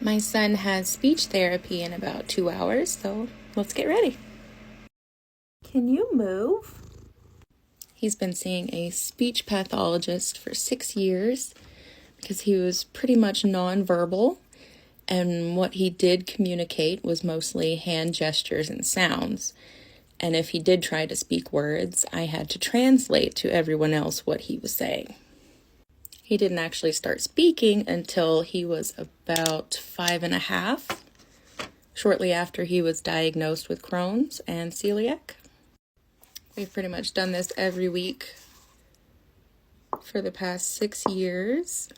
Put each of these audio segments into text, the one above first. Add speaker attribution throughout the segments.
Speaker 1: My son has speech therapy in about 2 hours, so let's get ready.
Speaker 2: Can you move?
Speaker 1: He's been seeing a speech pathologist for 6 years because he was pretty much nonverbal, and what he did communicate was mostly hand gestures and sounds. And if he did try to speak words, I had to translate to everyone else what he was saying. He didn't actually start speaking until he was about 5.5, shortly after he was diagnosed with Crohn's and celiac. We've pretty much done this every week for the past 6 years.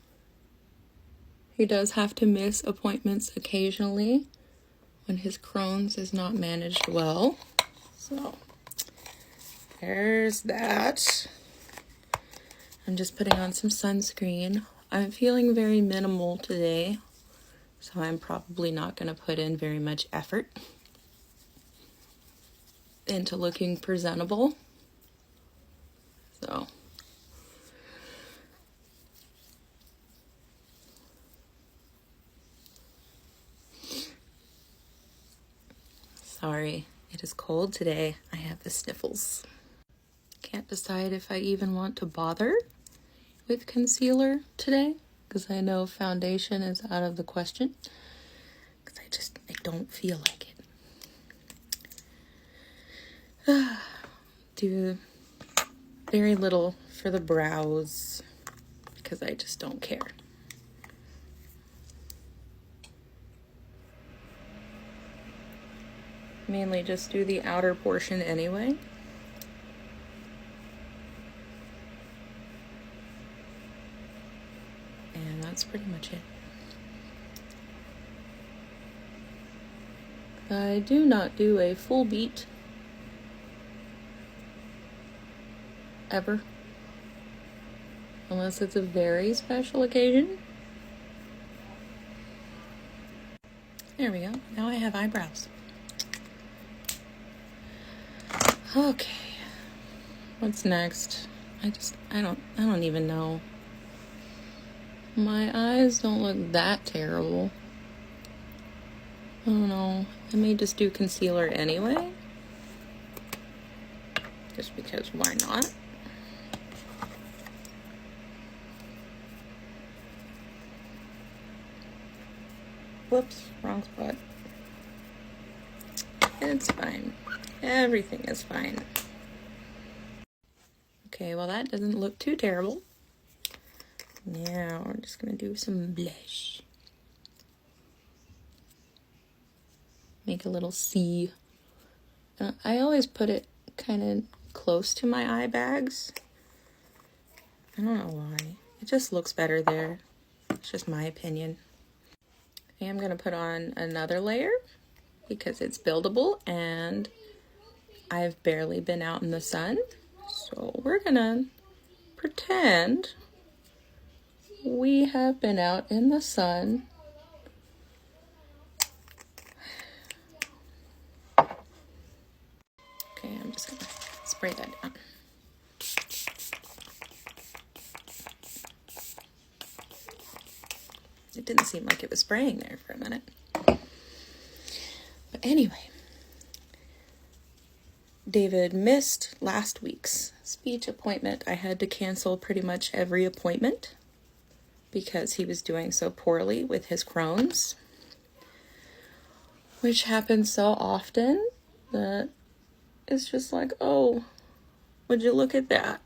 Speaker 1: He does have to miss appointments occasionally when his Crohn's is not managed well. So, there's that. I'm just putting on some sunscreen. I'm feeling very minimal today, so I'm probably not going to put in very much effort into looking presentable. So, sorry, it is cold today. I have the sniffles. Can't decide if I even want to bother with concealer today, because I know foundation is out of the question, because I don't feel like it. Do very little for the brows, because I just don't care. Mainly just do the outer portion anyway. And that's pretty much it. I do not do a full beat ever, unless it's a very special occasion. There we go. Now I have eyebrows. Okay. What's next? I don't even know. My eyes don't look that terrible. I don't know. I may just do concealer anyway. Just because why not? Whoops, wrong spot. It's fine. Everything is fine. Okay, well that doesn't look too terrible. Now we're just gonna do some blush. Make a little C. I always put it kind of close to my eye bags. I don't know why. It just looks better there. It's just my opinion. I am gonna put on another layer because it's buildable and I've barely been out in the sun. So we're gonna pretend we have been out in the sun. Okay, I'm just gonna spray that down. It didn't seem like it was spraying there for a minute. But anyway, David missed last week's speech appointment. I had to cancel pretty much every appointment because he was doing so poorly with his Crohn's, which happens so often that it's just like, oh, would you look at that?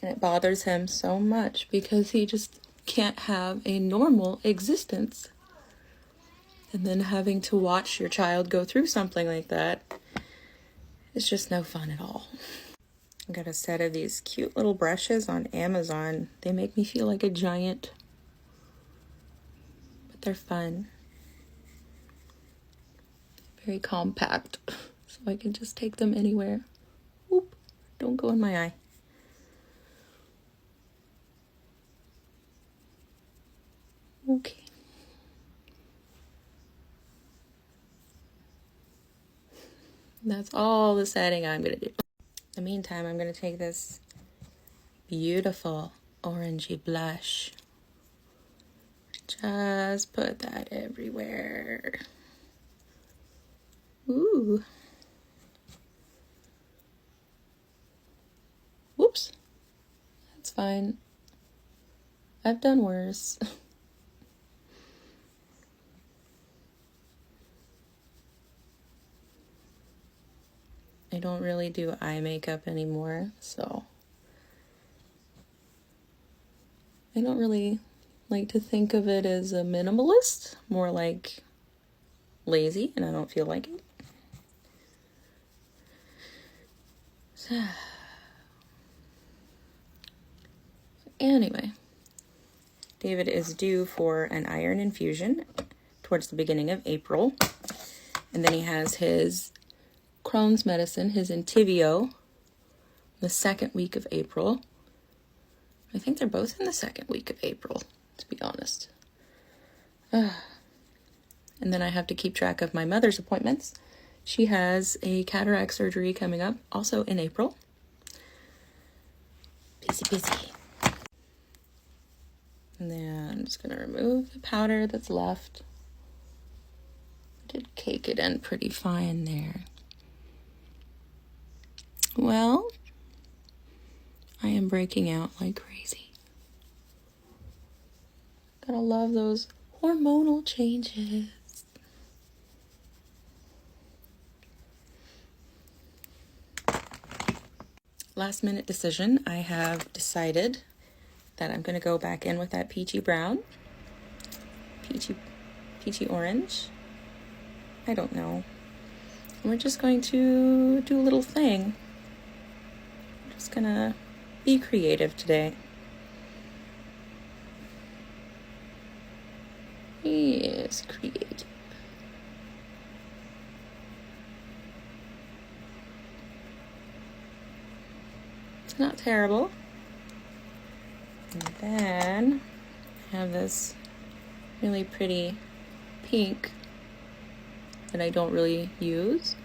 Speaker 1: And it bothers him so much because he just can't have a normal existence. And then having to watch your child go through something like that is just no fun at all. I got a set of these cute little brushes on Amazon. They make me feel like a giant, but they're fun. Very compact, so I can just take them anywhere. Oop, don't go in my eye. Okay. That's all the setting I'm going to do. In the meantime, I'm going to take this beautiful orangey blush Just put that everywhere. Ooh. Whoops. That's fine. I've done worse. I don't really do eye makeup anymore, so I don't really like to think of it as a minimalist, more like lazy, and I don't feel like it. So, anyway, David is due for an iron infusion towards the beginning of April, and then he has his Crohn's medicine, his Entyvio, the second week of April. I think they're both in the second week of April, to be honest. And then I have to keep track of my mother's appointments. She has a cataract surgery coming up, also in April. Busy. And then I'm just going to remove the powder that's left. I did cake it in pretty fine there. Well, I am breaking out like crazy. Gotta love those hormonal changes. Last minute decision. I have decided that I'm going to go back in with that peachy brown. Peachy orange. I don't know. We're just going to do a little thing. I'm just going to be creative today. Yes, creative. It's not terrible. And then I have this really pretty pink that I don't really use.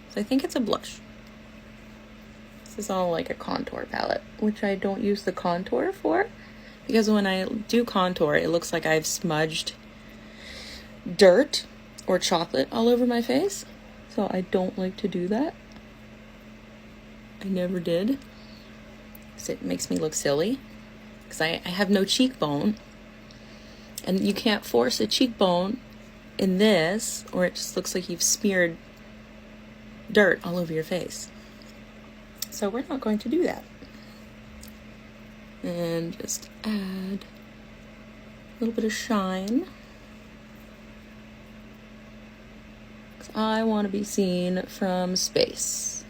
Speaker 1: So I think it's a blush. This is all like a contour palette, which I don't use the contour for because when I do contour, it looks like I've smudged dirt or chocolate all over my face. So I don't like to do that. I never did. Because it makes me look silly. Because I have no cheekbone. And you can't force a cheekbone in this, or it just looks like you've smeared dirt all over your face. So we're not going to do that. And just add a little bit of shine. Because I want to be seen from space.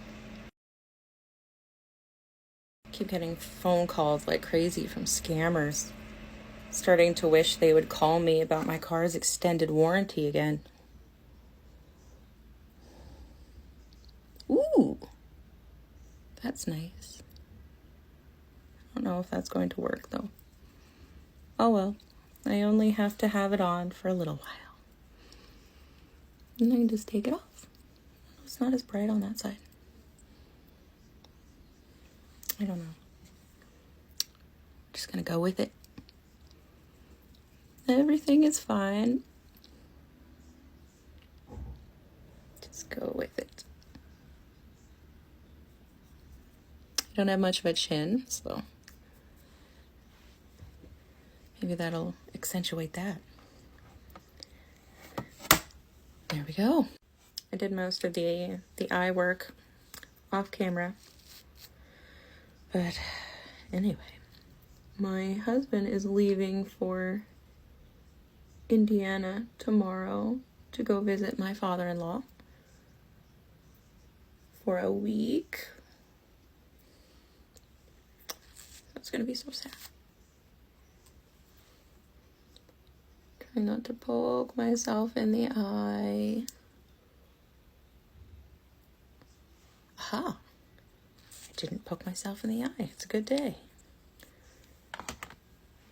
Speaker 1: I keep getting phone calls like crazy from scammers. Starting to wish they would call me about my car's extended warranty again. Ooh, that's nice. I don't know if that's going to work though. Oh well, I only have to have it on for a little while. And I can just take it off. It's not as bright on that side. I don't know. Just gonna go with it. Everything is fine. Just go with it. I don't have much of a chin, so maybe that'll accentuate that. There we go. I did most of the eye work off camera. But anyway, my husband is leaving for Indiana tomorrow to go visit my father-in-law for a week. It's gonna be so sad. Trying not to poke myself in the eye. Aha! I didn't poke myself in the eye. It's a good day.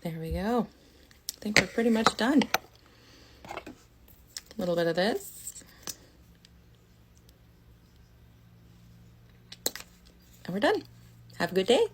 Speaker 1: There we go. I think we're pretty much done. A little bit of this. And we're done. Have a good day.